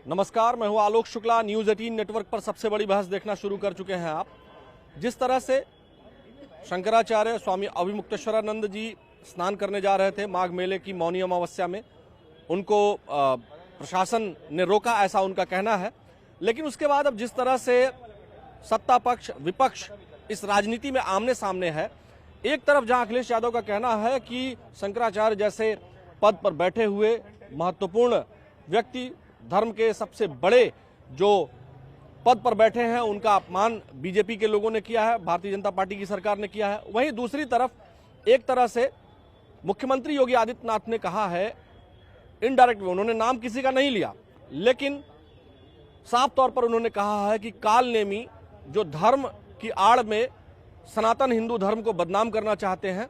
नमस्कार, मैं हूं आलोक शुक्ला। न्यूज़ 18 नेटवर्क पर सबसे बड़ी बहस देखना शुरू कर चुके हैं आप। जिस तरह से शंकराचार्य स्वामी अभिमुक्तेश्वरानंद जी स्नान करने जा रहे थे माघ मेले की मौनी अमावस्या में, उनको प्रशासन ने रोका, ऐसा उनका कहना है। लेकिन उसके बाद अब जिस तरह से सत्ता पक्ष विपक्ष इस राजनीति में आमने सामने है, एक तरफ जहां अखिलेश यादव का कहना है कि शंकराचार्य जैसे पद पर बैठे हुए महत्वपूर्ण व्यक्ति, धर्म के सबसे बड़े जो पद पर बैठे हैं, उनका अपमान बीजेपी के लोगों ने किया है, भारतीय जनता पार्टी की सरकार ने किया है। वहीं दूसरी तरफ एक तरह से मुख्यमंत्री योगी आदित्यनाथ ने कहा है, इनडायरेक्ट में, उन्होंने नाम किसी का नहीं लिया, लेकिन साफ तौर पर उन्होंने कहा है कि कालनेमी जो धर्म की आड़ में सनातन हिंदू धर्म को बदनाम करना चाहते हैं,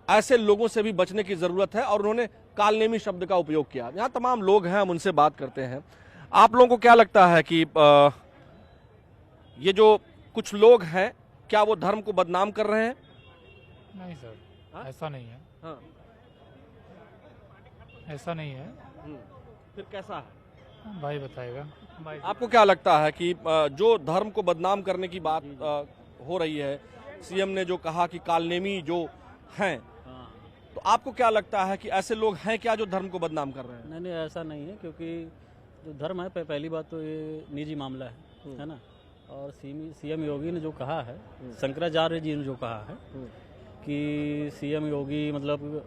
ऐसे लोगों से भी बचने की जरूरत है। और उन्होंने कालनेमी शब्द का उपयोग किया। यहाँ तमाम लोग हैं, हम उनसे बात करते हैं। आप लोगों को क्या लगता है कि ये जो कुछ लोग हैं, क्या वो धर्म को बदनाम कर रहे हैं? नहीं सर, ऐसा नहीं है। हाँ। ऐसा नहीं है। फिर कैसा है? भाई बताएगा। भाई आपको क्या लगता है कि जो धर्म को बदनाम करने की बात हो रही है, सीएम ने जो कहा कि कालनेमी जो हैं, तो आपको क्या लगता है कि ऐसे लोग हैं क्या जो धर्म को बदनाम कर रहे हैं? नहीं, ऐसा नहीं है, क्योंकि जो धर्म है, पहली बात तो ये निजी मामला है ना। और सीएम योगी ने जो कहा है, शंकराचार्य जी ने जो कहा है कि सीएम योगी मतलब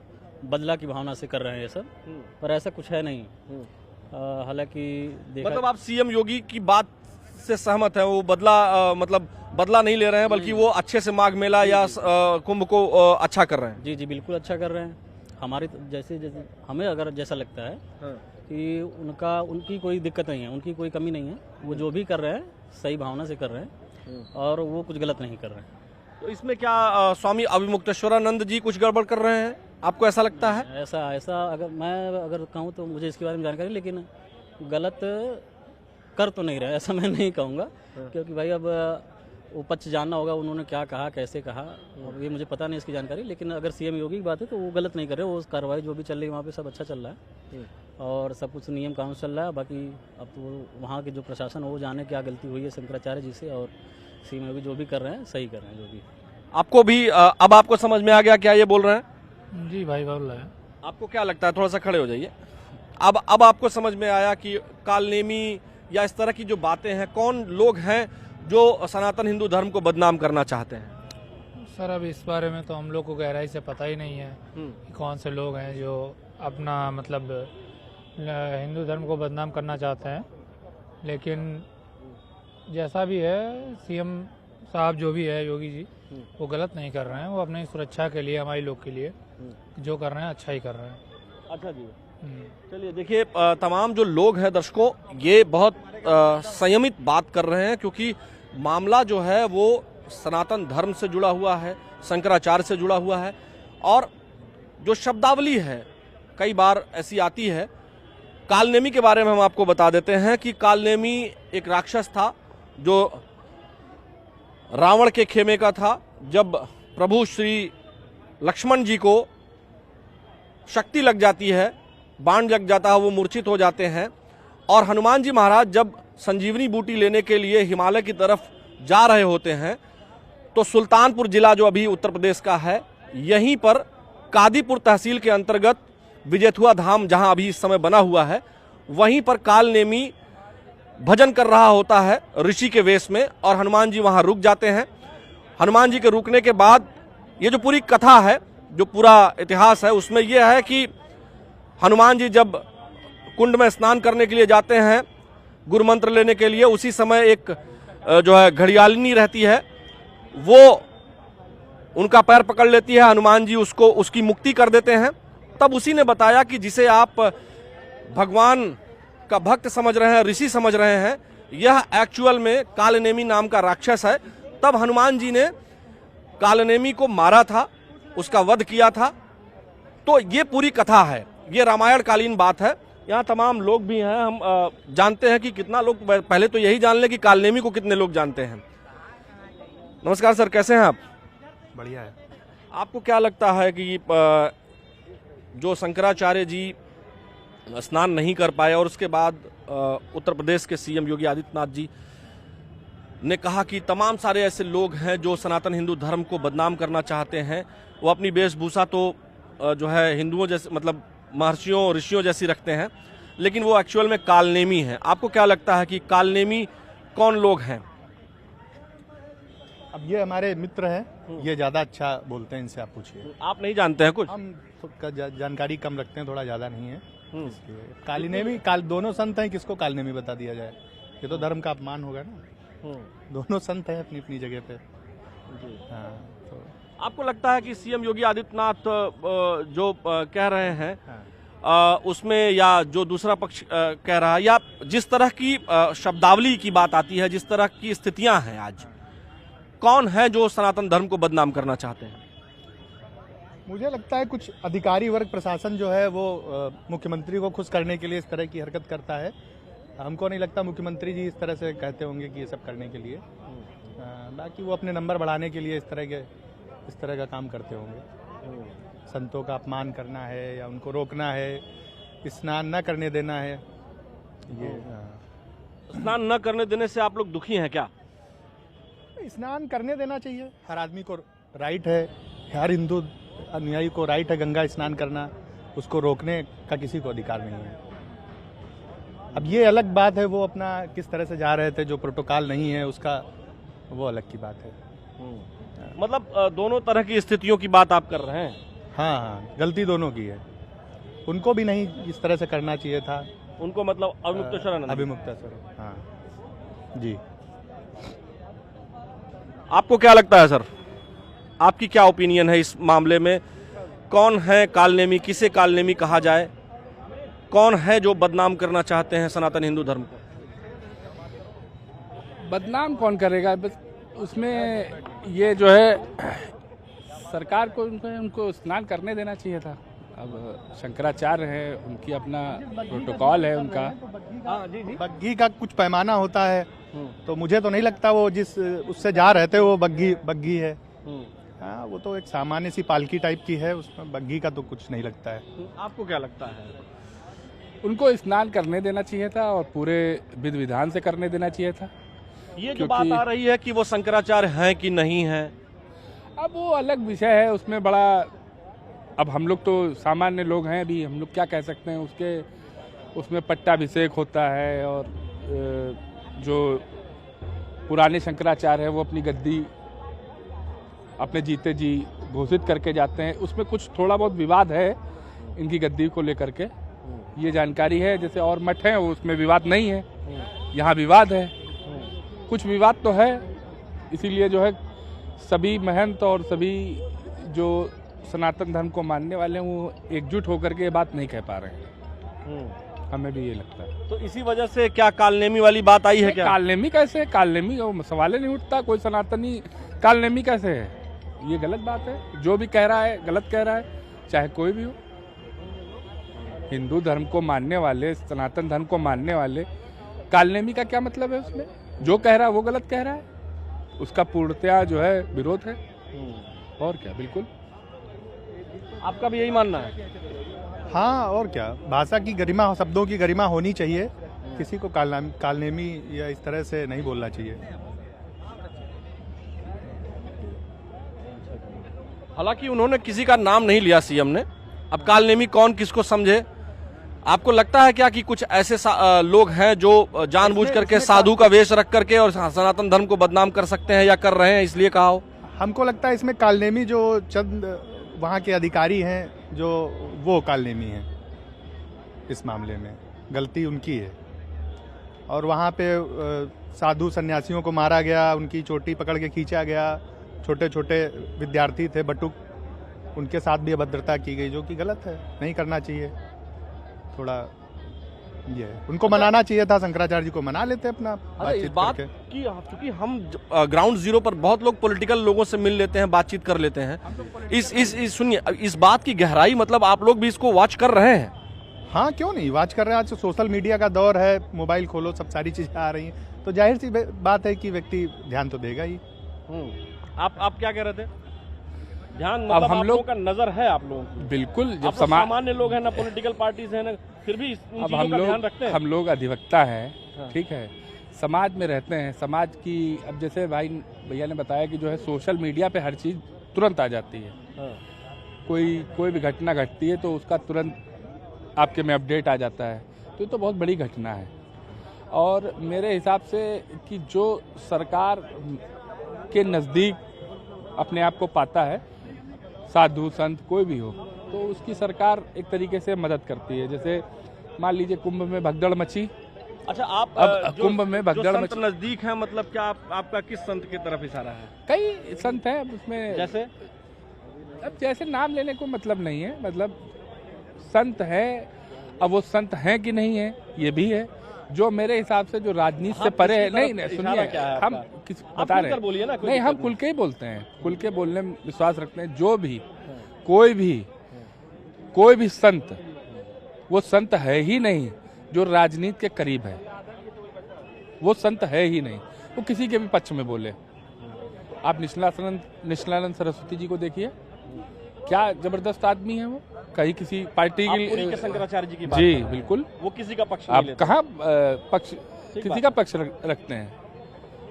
बदला की भावना से कर रहे हैं ये सब, पर ऐसा कुछ है नहीं। हालांकि मतलब आप सीएम योगी की बात से सहमत हैं? वो बदला मतलब बदला नहीं ले रहे हैं, बल्कि वो अच्छे से माघ मेला या कुंभ को अच्छा कर रहे हैं? जी बिल्कुल अच्छा कर रहे हैं। हमारी जैसे हमें अगर जैसा लगता है कि उनकी कोई दिक्कत नहीं है, उनकी कोई कमी नहीं है। वो जो भी कर रहे हैं सही भावना से कर रहे हैं और वो कुछ गलत नहीं कर रहे हैं। तो इसमें क्या स्वामी अभिमुक्तेश्वरानंद जी कुछ गड़बड़ कर रहे हैं? आपको ऐसा लगता है? ऐसा अगर कहूँ तो मुझे इसके बारे में जानकारी, लेकिन गलत कर तो नहीं रहा, ऐसा मैं नहीं कहूँगा। क्योंकि भाई अब वो पक्ष जानना होगा उन्होंने क्या कहा, कैसे कहा, और ये मुझे पता नहीं इसकी जानकारी। लेकिन अगर सीएम योगी की बात है तो वो गलत नहीं कर रहे। वो कार्रवाई जो भी चल रही है वहाँ पे सब अच्छा चल रहा है और सब कुछ नियम कानून चल रहा है। बाकी अब तो वहाँ के जो प्रशासन हो, वो जाने क्या गलती हुई है शंकराचार्य जी से, और सीएम योगी जो भी कर रहे हैं सही कर रहे हैं। जो भी आपको भी अब आपको समझ में आ गया क्या ये बोल रहे हैं? जी भाई बोल रहे हैं। आपको क्या लगता है? थोड़ा सा खड़े हो जाइए। अब आपको समझ में आया कि कालनेमी या इस तरह की जो बातें हैं, कौन लोग हैं जो सनातन हिंदू धर्म को बदनाम करना चाहते हैं? सर अब इस बारे में तो हम लोग को गहराई से पता ही नहीं है कि कौन से लोग हैं जो अपना मतलब हिंदू धर्म को बदनाम करना चाहते हैं। लेकिन जैसा भी है, सीएम साहब जो भी है योगी जी, वो गलत नहीं कर रहे हैं। वो अपनी सुरक्षा के लिए, हमारी लोग के लिए जो कर रहे हैं अच्छा ही कर रहे हैं। अच्छा जी, चलिए देखिए, तमाम जो लोग हैं दर्शकों, ये बहुत संयमित बात कर रहे हैं, क्योंकि मामला जो है वो सनातन धर्म से जुड़ा हुआ है, शंकराचार्य से जुड़ा हुआ है। और जो शब्दावली है कई बार ऐसी आती है। कालनेमी के बारे में हम आपको बता देते हैं कि कालनेमी एक राक्षस था जो रावण के खेमे का था। जब प्रभु श्री लक्ष्मण जी को शक्ति लग जाती है, बाण लग जाता है, वो मूर्छित हो जाते हैं। और हनुमान जी महाराज जब संजीवनी बूटी लेने के लिए हिमालय की तरफ जा रहे होते हैं, तो सुल्तानपुर जिला जो अभी उत्तर प्रदेश का है, यहीं पर कादीपुर तहसील के अंतर्गत विजेथुआ धाम, जहां अभी इस समय बना हुआ है, वहीं पर कालनेमी भजन कर रहा होता है ऋषि के वेश में, और हनुमान जी वहां रुक जाते हैं। हनुमान जी के रुकने के बाद ये जो पूरी कथा है, जो पूरा इतिहास है, उसमें यह है कि हनुमान जी जब कुंड में स्नान करने के लिए जाते हैं गुरु मंत्र लेने के लिए, उसी समय एक जो है घड़ियालिनी रहती है, वो उनका पैर पकड़ लेती है। हनुमान जी उसकी मुक्ति कर देते हैं। तब उसी ने बताया कि जिसे आप भगवान का भक्त समझ रहे हैं, ऋषि समझ रहे हैं, यह एक्चुअल में कालनेमी नाम का राक्षस है। तब हनुमान जी ने कालनेमी को मारा था, उसका वध किया था। तो ये पूरी कथा है, ये रामायण कालीन बात है। यहाँ तमाम लोग भी हैं, हम जानते हैं कि कितना लोग, पहले तो यही जान ले कि कालनेमी को कितने लोग जानते हैं। नमस्कार सर, कैसे हैं आप? बढ़िया है। आपको क्या लगता है कि जो शंकराचार्य जी स्नान नहीं कर पाए और उसके बाद उत्तर प्रदेश के सीएम योगी आदित्यनाथ जी ने कहा कि तमाम सारे ऐसे लोग हैं जो सनातन हिंदू धर्म को बदनाम करना चाहते हैं। वो अपनी वेशभूषा तो जो है हिंदुओं जैसे मतलब महर्षियों ऋषियों जैसी रखते हैं, लेकिन वो एक्चुअल में कालनेमी हैं। आपको क्या लगता है कि कालनेमी कौन लोग हैं? अब ये हमारे मित्र हैं, ये ज़्यादा अच्छा बोलते हैं, इनसे आप पूछिए। आप नहीं जानते हैं कुछ? हम जानकारी कम रखते हैं, थोड़ा ज़्यादा नहीं है इसलिए। कालीनेमी दोनों संत हैं, किसको कालनेमी बता दिया जाए? ये तो धर्म का अपमान होगा ना। दोनों संत हैं अपनी अपनी जगह पे। हाँ, तो आपको लगता है कि सीएम योगी आदित्यनाथ जो कह रहे हैं हाँ। उसमें या जो दूसरा पक्ष कह रहा है या जिस तरह की शब्दावली की बात आती है, जिस तरह की स्थितियां हैं आज, कौन है जो सनातन धर्म को बदनाम करना चाहते हैं? मुझे लगता है कुछ अधिकारी वर्ग, प्रशासन जो है वो मुख्यमंत्री को खुश करने के लिए इस तरह की हरकत करता है। हमको नहीं लगता मुख्यमंत्री जी इस तरह से कहते होंगे कि ये सब करने के लिए। बाकी वो अपने नंबर बढ़ाने के लिए इस तरह का काम करते होंगे। संतों का अपमान करना है या उनको रोकना है, स्नान न करने देना है। ये स्नान न करने देने से आप लोग दुखी हैं क्या? स्नान करने देना चाहिए, हर आदमी को राइट है, हर हिंदू अनुयायी को राइट है गंगा स्नान करना, उसको रोकने का किसी को अधिकार नहीं है। अब ये अलग बात है, वो अपना किस तरह से जा रहे थे, जो प्रोटोकॉल नहीं है उसका, वो अलग की बात है। मतलब दोनों तरह की स्थितियों की बात आप कर रहे हैं? हाँ हाँ, गलती दोनों की है। उनको भी नहीं इस तरह से करना चाहिए था। उनको मतलब अभिमुक्तेश्वर अभिमुक्तेश्वर, हाँ जी। आपको क्या लगता है सर, आपकी क्या ओपिनियन है इस मामले में? कौन है कालनेमी, किसे कालनेमी कहा जाए? कौन है जो बदनाम करना चाहते हैं सनातन हिंदू धर्म को? बदनाम कौन करेगा? बस उसमें ये जो है सरकार को उनको स्नान करने देना चाहिए था। अब शंकराचार्य है, उनकी अपना प्रोटोकॉल है उनका। बग्घी का कुछ पैमाना होता है, तो मुझे तो नहीं लगता वो जिस उससे जा रहे थे वो बग्घी है। हाँ, वो तो एक सामान्य सी पालकी टाइप की है, उसमें बग्घी का तो कुछ नहीं लगता है। आपको क्या लगता है? उनको स्नान करने देना चाहिए था और पूरे विधि विधान से करने देना चाहिए था। ये जो बात आ रही है कि वो शंकराचार्य हैं कि नहीं है, अब वो अलग विषय है, उसमें बड़ा, अब हम लोग तो सामान्य लोग हैं, अभी हम लोग क्या कह सकते हैं। उसमें पट्टाभिषेक होता है और जो पुराने शंकराचार्य हैं वो अपनी गद्दी अपने जीते जी घोषित करके जाते हैं। उसमें कुछ थोड़ा बहुत विवाद है इनकी गद्दी को लेकर के, ये जानकारी है। जैसे और मठ हैं उसमें विवाद नहीं है, यहाँ विवाद है, कुछ विवाद तो है। इसीलिए जो है सभी महंत और सभी जो सनातन धर्म को मानने वाले हैं वो एकजुट होकर के ये बात नहीं कह पा रहे हैं। हमें भी ये लगता है। तो इसी वजह से क्या कालनेमी वाली बात आई है क्या? कालनेमी कैसे? कालनेमी सवाल ही नहीं उठता। कोई सनातनी कालनेमी कैसे है? ये गलत बात है। जो भी कह रहा है गलत कह रहा है, चाहे कोई भी हो। हिंदू धर्म को मानने वाले, सनातन धर्म को मानने वाले, कालनेमी का क्या मतलब है? उसमें जो कह रहा है वो गलत कह रहा है, उसका पूर्णतया जो है विरोध है। और क्या, बिल्कुल। आपका भी यही मानना है? हाँ, और क्या, भाषा की गरिमा, शब्दों की गरिमा होनी चाहिए। किसी को कालनेमी या इस तरह से नहीं बोलना चाहिए। हालांकि उन्होंने किसी का नाम नहीं लिया सीएम ने। अब कालनेमी कौन किसको समझे? आपको लगता है क्या कि कुछ ऐसे लोग हैं जो जानबूझ करके साधु का वेश रख करके और सनातन धर्म को बदनाम कर सकते हैं या कर रहे हैं, इसलिए कहा हो? हमको लगता है इसमें कालनेमी जो चंद वहाँ के अधिकारी हैं, जो वो कालनेमी हैं। इस मामले में गलती उनकी है। और वहाँ पे साधु सन्यासियों को मारा गया, उनकी चोटी पकड़ के खींचा गया, छोटे छोटे विद्यार्थी थे बटुक, उनके साथ भी अभद्रता की गई, जो कि गलत है, नहीं करना चाहिए। थोड़ा ये उनको मनाना चाहिए था, शंकराचार्य जी को मना लेते अपना इस बात की, क्योंकि हम ग्राउंड जीरो पर बहुत लोग पॉलिटिकल लोगों से मिल लेते हैं, बातचीत कर लेते हैं। इस सुनिए, इस बात की गहराई, मतलब आप लोग भी इसको वॉच कर रहे हैं? हाँ, क्यों नहीं वॉच कर रहे हैं। आज तो सोशल मीडिया का दौर है, मोबाइल खोलो सब सारी चीजें आ रही हैं, तो जाहिर सी बात है कि व्यक्ति ध्यान तो देगा ही। आप क्या कह रहे थे? ध्यान अब मतलब हम आप लोगों का नजर है आप लोगों की। बिल्कुल जब आप तो सामान्य लोग हैं ना, पॉलिटिकल पार्टीज हैं ना, फिर भी इन अब चीजों का ध्यान रखते हैं। हम लोग अधिवक्ता हैं, हाँ। ठीक है, समाज में रहते हैं, समाज की अब जैसे भैया ने बताया कि जो है सोशल मीडिया पे हर चीज़ तुरंत आ जाती है। हाँ। कोई भी घटना घटती है तो उसका तुरंत आपके में अपडेट आ जाता है, तो ये तो बहुत बड़ी घटना है। और मेरे हिसाब से कि जो सरकार के नज़दीक अपने आप को पाता है, साधु संत कोई भी हो, तो उसकी सरकार एक तरीके से मदद करती है। जैसे मान लीजिए कुंभ में भगदड़ मची। अच्छा, आप अब कुंभ में भगदड़ संत मची, नजदीक है, मतलब क्या आपका किस संत की तरफ इशारा है? कई संत हैं अब उसमें, जैसे अब जैसे नाम लेने को मतलब नहीं है, मतलब संत है। अब वो संत हैं कि नहीं है ये भी है, जो मेरे हिसाब से जो राजनीति से परे है। नहीं सुनिए, हम किस बता रहे हैं, नहीं हम खुल के ही बोलते हैं, खुल के बोलने में विश्वास रखते हैं। जो भी कोई भी संत, वो संत है ही नहीं जो राजनीति के करीब है, वो संत है ही नहीं। वो किसी के भी पक्ष में बोले। आप निश्चलानंद सरस्वती जी को देखिए, क्या जबरदस्त आदमी है वो, कहीं किसी पार्टी के शंकराचार्य जी की बात जी कर रहे हैं। बिल्कुल, वो किसी का पक्ष नहीं आप लेते। कहाँ पक्ष किसी का पक्ष रखते हैं?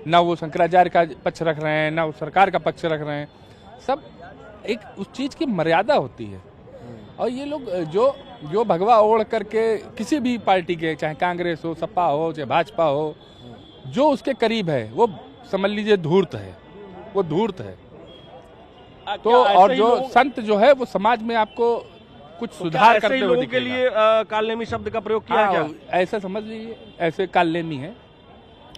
ना वो शंकराचार्य का पक्ष रख रहे हैं, ना वो सरकार का पक्ष रख रहे हैं। सब एक उस चीज की मर्यादा होती है। और ये लोग जो भगवा ओढ़ करके किसी भी पार्टी के, चाहे कांग्रेस हो, सपा हो, चाहे भाजपा हो, जो उसके करीब है वो समझ लीजिए धूर्त है, वो धूर्त है। तो और जो संत जो है वो समाज में आपको कुछ सुधार करते हुए के लिए कालनेमी शब्द का प्रयोग किया है क्या? ऐसा समझ लीजिए, ऐसे कालनेमी है।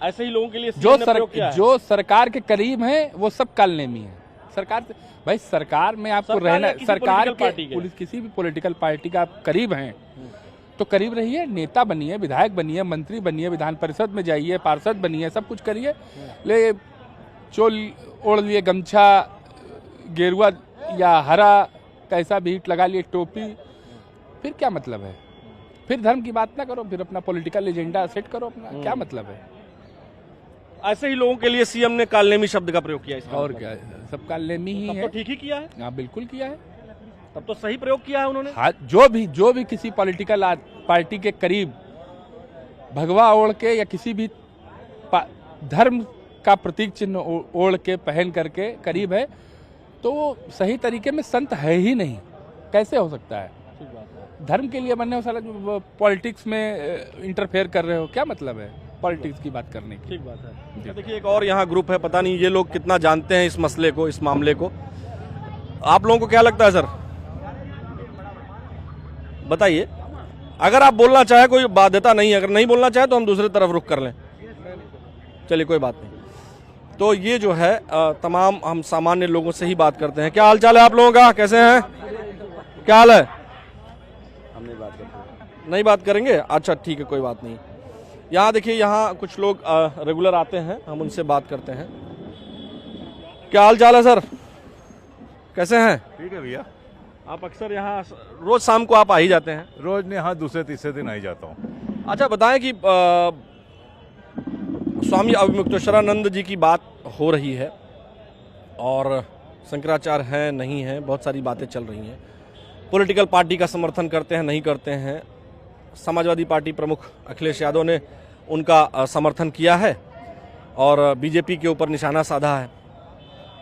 ऐसे ही लोगों के लिए जो सरकार के करीब है वो सब कालनेमी है। सरकार से भाई, सरकार में आपको रहना, सरकार के किसी भी पॉलिटिकल पार्टी का आप करीब हैं तो करीब रहिए, नेता बनिए, विधायक बनिए, मंत्री बनिए, विधान परिषद में जाइए, पार्षद बनिए, सब कुछ करिए। ले चोल ओढ़ लिए, गमछा गेरुआ या हरा कैसा भी हिट लगा लिए, टोपी, फिर क्या मतलब है? फिर धर्म की बात ना करो, फिर अपना पॉलिटिकल एजेंडा सेट करो अपना, क्या मतलब है? ऐसे ही लोगों के लिए सीएम ने कालनेमी शब्द का प्रयोग किया इसका और मतलब। क्या, सब कालनेमी ही है। तो ठीक ही किया है। हाँ बिल्कुल किया है, तब तो सही प्रयोग किया है उन्होंने। हाँ, जो भी किसी पॉलिटिकल पार्टी के करीब भगवा ओढ़ के या किसी भी धर्म का प्रतीक चिन्ह ओढ़ के पहन करके करीब है, तो वो सही तरीके में संत है ही नहीं। कैसे हो सकता है? धर्म के लिए बनने हो, साला पॉलिटिक्स में इंटरफेयर कर रहे हो, क्या मतलब है पॉलिटिक्स की बात करने की? ठीक बात है। देखिए, एक और यहाँ ग्रुप है, पता नहीं ये लोग कितना जानते हैं इस मसले को, इस मामले को। आप लोगों को क्या लगता है सर, बताइए। अगर आप बोलना चाहे कोई बाध्यता नहीं है, अगर नहीं बोलना चाहे तो हम दूसरी तरफ रुख कर लें। चलिए कोई बात नहीं। तो ये जो है तमाम हम सामान्य लोगों से ही बात करते हैं। क्या हाल चाल है आप लोगों का, कैसे हैं, क्या हाल है? हम नहीं बात करेंगे। अच्छा ठीक है, कोई बात नहीं। यहाँ देखिए, यहाँ कुछ लोग रेगुलर आते हैं, हम उनसे बात करते हैं। क्या हाल चाल है सर, कैसे हैं? ठीक है भैया। आप अक्सर यहाँ रोज शाम को आप आ ही जाते हैं? रोज नहीं, हाँ दूसरे तीसरे दिन आ ही जाता हूँ। अच्छा बताएं कि स्वामी अवमुक्तेश्वरानंद जी की बात हो रही है और शंकराचार्य हैं नहीं हैं, बहुत सारी बातें चल रही हैं। पॉलिटिकल पार्टी का समर्थन करते हैं नहीं करते हैं। समाजवादी पार्टी प्रमुख अखिलेश यादव ने उनका समर्थन किया है और बीजेपी के ऊपर निशाना साधा है।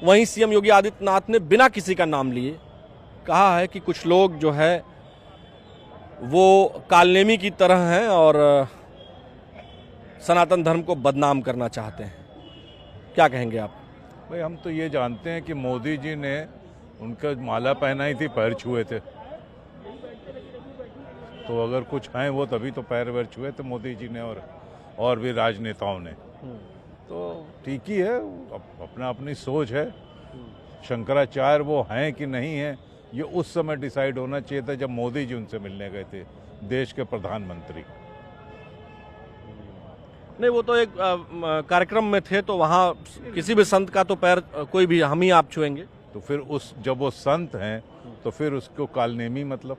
वहीं सीएम योगी आदित्यनाथ ने बिना किसी का नाम लिए कहा है कि कुछ लोग जो है वो कालनेमी की तरह हैं और सनातन धर्म को बदनाम करना चाहते हैं। क्या कहेंगे आप? भाई हम तो ये जानते हैं कि मोदी जी ने उनका माला पहनाई थी, पैर छुए थे, तो अगर कुछ हैं वो तभी तो पैर वैर छुए थे मोदी जी ने और भी राजनेताओं ने। तो ठीक ही है, अपना अपनी सोच है। शंकराचार्य वो हैं कि नहीं हैं, ये उस समय डिसाइड होना चाहिए था जब मोदी जी उनसे मिलने गए थे, देश के प्रधानमंत्री। नहीं, वो तो एक कार्यक्रम में थे, तो वहाँ किसी भी संत का तो पैर कोई भी हम ही आप छुएंगे। तो फिर जब वो संत हैं तो फिर उसको कालनेमी मतलब?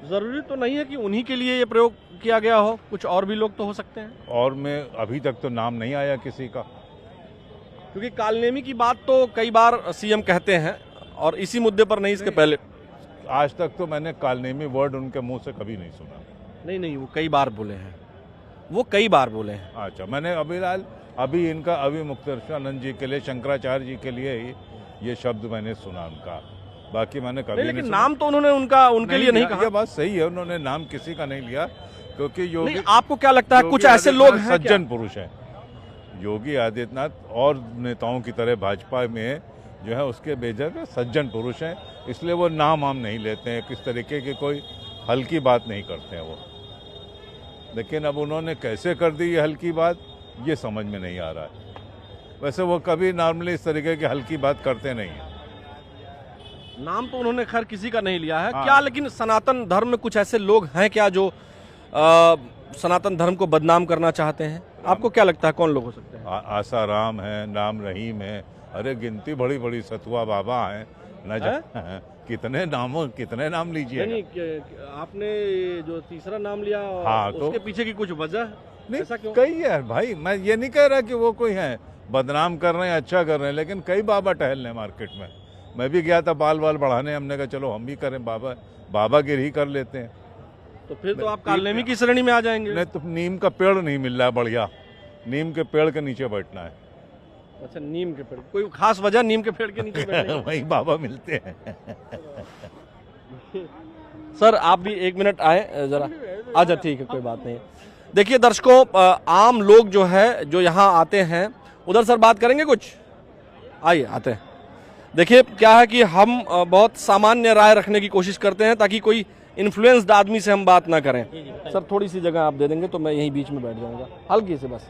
जरूरी तो नहीं है कि उन्हीं के लिए ये प्रयोग किया गया हो, कुछ और भी लोग तो हो सकते हैं। और मैं अभी तक तो नाम नहीं आया किसी का। क्योंकि कालनेमी की बात तो कई बार सीएम कहते हैं और इसी मुद्दे पर नहीं, इसके पहले आज तक तो मैंने कालनेमी वर्ड उनके मुंह से कभी नहीं सुना। नहीं, वो कई बार बोले हैं, वो कई बार बोले हैं। अच्छा, मैंने अभी इनका अभी मुक्तेश्वरानंद जी के लिए, शंकराचार्य जी के लिए ही ये शब्द मैंने सुना उनका, बाकी मैंने कभी नहीं लेकिन सुना। नाम तो उन्होंने उनके लिए नहीं कहा। ये बात सही है, उन्होंने नाम किसी का नहीं लिया, क्योंकि योगी, नहीं, आपको क्या लगता है कुछ ऐसे लोग हैं सज्जन पुरुष हैं। योगी आदित्यनाथ और नेताओं की तरह भाजपा में जो है उसके बेजग सज्जन पुरुष हैं, इसलिए वो नाम हम नहीं लेते हैं, किस तरीके की कोई हल्की बात नहीं करते हैं वो। लेकिन अब उन्होंने कैसे कर दी ये हल्की बात, ये समझ में नहीं आ रहा है। वैसे वो कभी नॉर्मली इस तरीके की हल्की बात करते नहीं हैं। नाम तो उन्होंने खैर किसी का नहीं लिया है। हाँ। क्या लेकिन सनातन धर्म में कुछ ऐसे लोग हैं क्या जो सनातन धर्म को बदनाम करना चाहते हैं? आपको क्या लगता है कौन लोग हो सकते हैं? आसाराम है, नाम रहीम है, अरे गिनती बड़ी बड़ी, सतुआ बाबा हैं, न कितने नाम लीजिए। नहीं, आपने जो तीसरा नाम लिया, हाँ, तो उसके पीछे की कुछ वजह है? नहीं, ऐसा क्यों? कई है भाई, मैं ये नहीं कह रहा कि वो कोई है बदनाम कर रहे हैं, अच्छा कर रहे हैं, लेकिन कई बाबा टहल रहे हैं मार्केट में। मैं भी गया था बाल बढ़ाने, हमने कहा चलो हम भी करें, बाबागिरी ही कर लेते हैं। तो फिर तो आप कालनेमी की श्रेणी में आ जाएंगे। नहीं तो नीम का पेड़ नहीं मिल रहा है बढ़िया, नीम के पेड़ के नीचे बैठना है। अच्छा, नीम के पेड़, कोई खास वजह नीम के पेड़ के नीचे बैठने की? वही बाबा मिलते हैं। सर आप भी एक मिनट आए जरा। अच्छा ठीक है, कोई बात नहीं। देखिए दर्शकों, आम लोग जो है जो यहाँ आते हैं, उधर सर बात करेंगे कुछ, आइए आते हैं। देखिए क्या है कि हम बहुत सामान्य राय रखने की कोशिश करते हैं ताकि कोई इन्फ्लुएंस्ड आदमी से हम बात ना करें। सर थोड़ी सी जगह आप दे देंगे तो मैं यहीं बीच में बैठ जाऊंगा, हल्की से बस।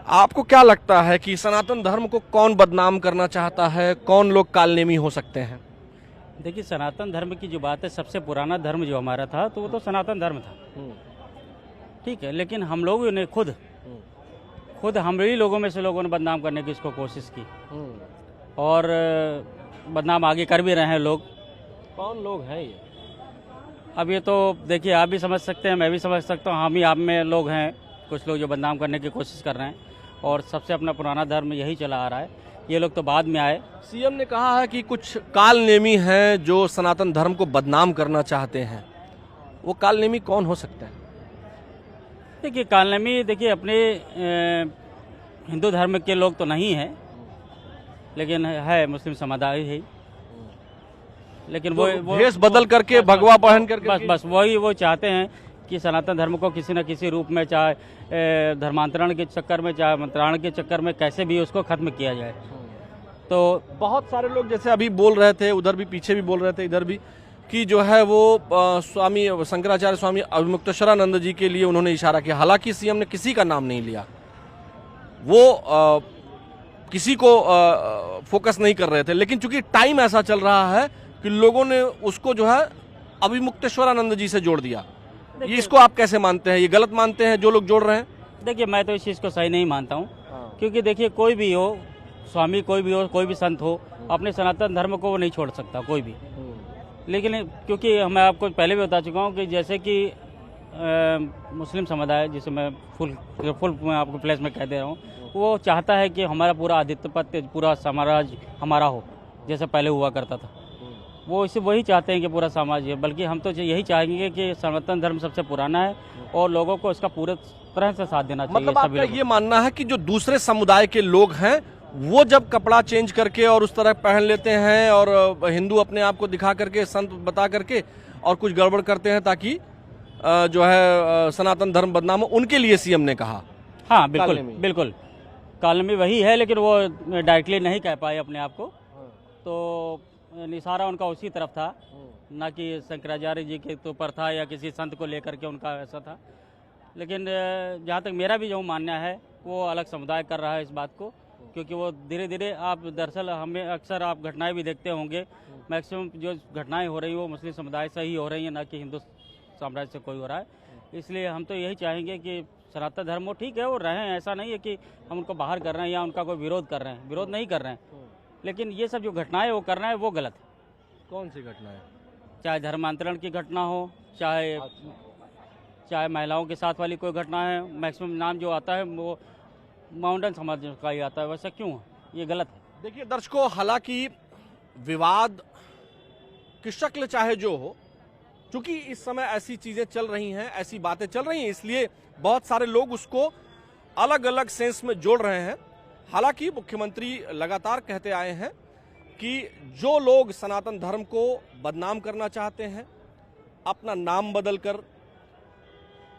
आपको क्या लगता है कि सनातन धर्म को कौन बदनाम करना चाहता है, कौन लोग कालनेमी हो सकते हैं? देखिए, सनातन धर्म की जो बात है, सबसे पुराना धर्म जो हमारा था तो वो तो सनातन धर्म था, ठीक है। लेकिन हम लोगों ने खुद हम ही लोगों में से लोगों ने बदनाम करने की इसको कोशिश की, और बदनाम आगे कर भी रहे हैं लोग। कौन लोग हैं ये? अब ये तो देखिए, आप भी समझ सकते हैं, मैं भी समझ सकता हूँ, हम ही आप में लोग हैं, कुछ लोग जो बदनाम करने की कोशिश कर रहे हैं, और सबसे अपना पुराना धर्म यही चला आ रहा है। ये लोग तो बाद में आए। सीएम ने कहा है कि कुछ कालनेमी हैं जो सनातन धर्म को बदनाम करना चाहते हैं। वो कालनेमी कौन हो सकते हैं? देखिए, कालनेमी देखिए अपने हिंदू धर्म के लोग तो नहीं हैं, लेकिन है मुस्लिम समुदाय है। लेकिन वो भेष बदल करके, भगवा पहन करके, बस वही वो चाहते हैं कि सनातन धर्म को किसी न किसी रूप में, चाहे धर्मांतरण के चक्कर में, चाहे मंत्राण के चक्कर में, कैसे भी उसको खत्म किया जाए। तो बहुत सारे लोग जैसे अभी बोल रहे थे, उधर भी पीछे भी बोल रहे थे, इधर भी, कि जो है वो स्वामी शंकराचार्य स्वामी मुक्तेश्वरानंद जी के लिए उन्होंने इशारा किया। हालांकि सीएम ने किसी का नाम नहीं लिया, वो किसी को फोकस नहीं कर रहे थे, लेकिन चूंकि टाइम ऐसा चल रहा है कि लोगों ने उसको जो है अभी मुक्तेश्वरानंद जी से जोड़ दिया। ये इसको आप कैसे मानते हैं? ये गलत मानते हैं जो लोग जोड़ रहे हैं? देखिए, मैं तो इस चीज़ को सही नहीं मानता हूँ, क्योंकि देखिए कोई भी हो, स्वामी कोई भी हो, कोई भी संत हो, अपने सनातन धर्म को वो नहीं छोड़ सकता कोई भी। लेकिन क्योंकि मैं आपको पहले भी बता चुका हूँ कि जैसे कि मुस्लिम समुदाय, जिसे मैं फुल मैं आपको प्लेस में कह दे रहा हूँ, वो चाहता है कि हमारा पूरा आधिपत्य, पूरा साम्राज्य हमारा हो, जैसे पहले हुआ करता था। वो इसे वही चाहते हैं कि पूरा समाज है। बल्कि हम तो यही चाहेंगे कि सनातन धर्म सबसे पुराना है और लोगों को इसका पूरे तरह से साथ देना चाहिए। मतलब आपका ये मानना है कि जो दूसरे समुदाय के लोग हैं वो जब कपड़ा चेंज करके और उस तरह पहन लेते हैं और हिंदू अपने आप को दिखा करके, संत बता करके और कुछ गड़बड़ करते हैं ताकि जो है सनातन धर्म बदनाम हो, उनके लिए सीएम ने कहा? हाँ बिल्कुल, कालनेमी वही है, लेकिन वो डायरेक्टली नहीं कह पाए अपने आप को, तो निसारा उनका उसी तरफ था, ना कि शंकराचार्य जी के ऊपर था या किसी संत को लेकर के उनका ऐसा था। लेकिन जहाँ तक मेरा भी जो मानना है, वो अलग समुदाय कर रहा है इस बात को, क्योंकि वो धीरे धीरे, आप दरअसल हमें अक्सर आप घटनाएं भी देखते होंगे, मैक्सिमम जो घटनाएं हो रही हैं वो मुस्लिम समुदाय से ही हो रही हैं, ना कि हिंदू साम्राज्य से कोई हो रहा है। इसलिए हम तो यही चाहेंगे कि सनातन धर्म वो ठीक है, वो रहें, ऐसा नहीं है कि हम उनको बाहर कर रहे हैं या उनका कोई विरोध कर रहे हैं, विरोध नहीं कर रहे हैं। लेकिन ये सब जो घटनाएं वो करना है वो गलत है। कौन सी घटनाएं? चाहे धर्मांतरण की घटना हो, चाहे महिलाओं के साथ वाली कोई घटना है, मैक्सिमम नाम जो आता है वो माउंटेन समाज का ही आता है, वैसा क्यों है? ये गलत है। देखिए दर्शकों, हालांकि विवाद की शक्ल चाहे जो हो, क्योंकि इस समय ऐसी चीजें चल रही हैं, ऐसी बातें चल रही हैं, इसलिए बहुत सारे लोग उसको अलग अलग सेंस में जोड़ रहे हैं। हालांकि मुख्यमंत्री लगातार कहते आए हैं कि जो लोग सनातन धर्म को बदनाम करना चाहते हैं, अपना नाम बदलकर,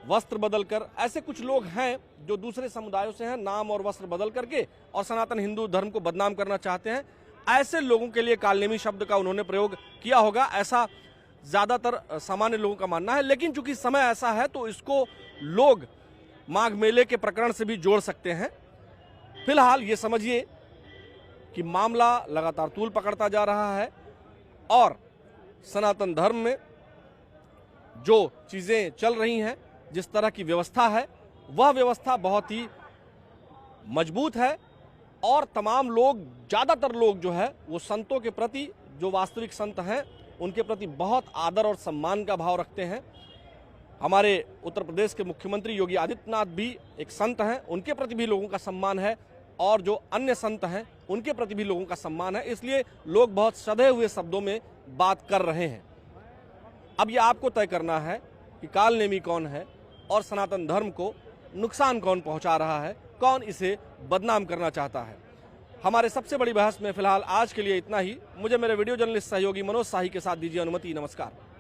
वस्त्र बदलकर, ऐसे कुछ लोग हैं जो दूसरे समुदायों से हैं, नाम और वस्त्र बदल करके और सनातन हिंदू धर्म को बदनाम करना चाहते हैं, ऐसे लोगों के लिए कालनेमी शब्द का उन्होंने प्रयोग किया होगा, ऐसा ज्यादातर सामान्य लोगों का मानना है। लेकिन चूंकि समय ऐसा है तो इसको लोग माघ मेले के प्रकरण से भी जोड़ सकते हैं। फिलहाल ये समझिए कि मामला लगातार तूल पकड़ता जा रहा है और सनातन धर्म में जो चीजें चल रही हैं, जिस तरह की व्यवस्था है, वह व्यवस्था बहुत ही मजबूत है और तमाम लोग, ज्यादातर लोग जो है वो संतों के प्रति, जो वास्तविक संत हैं, उनके प्रति बहुत आदर और सम्मान का भाव रखते हैं। हमारे उत्तर प्रदेश के मुख्यमंत्री योगी आदित्यनाथ भी एक संत हैं, उनके प्रति भी लोगों का सम्मान है और जो अन्य संत हैं उनके प्रति भी लोगों का सम्मान है, इसलिए लोग बहुत सधे हुए शब्दों में बात कर रहे हैं। अब ये आपको तय करना है कि कालनेमी कौन है और सनातन धर्म को नुकसान कौन पहुंचा रहा है, कौन इसे बदनाम करना चाहता है। हमारे सबसे बड़ी बहस में फिलहाल आज के लिए इतना ही। मुझे मेरे वीडियो जर्नलिस्ट सहयोगी मनोज शाही के साथ दीजिए अनुमति। नमस्कार।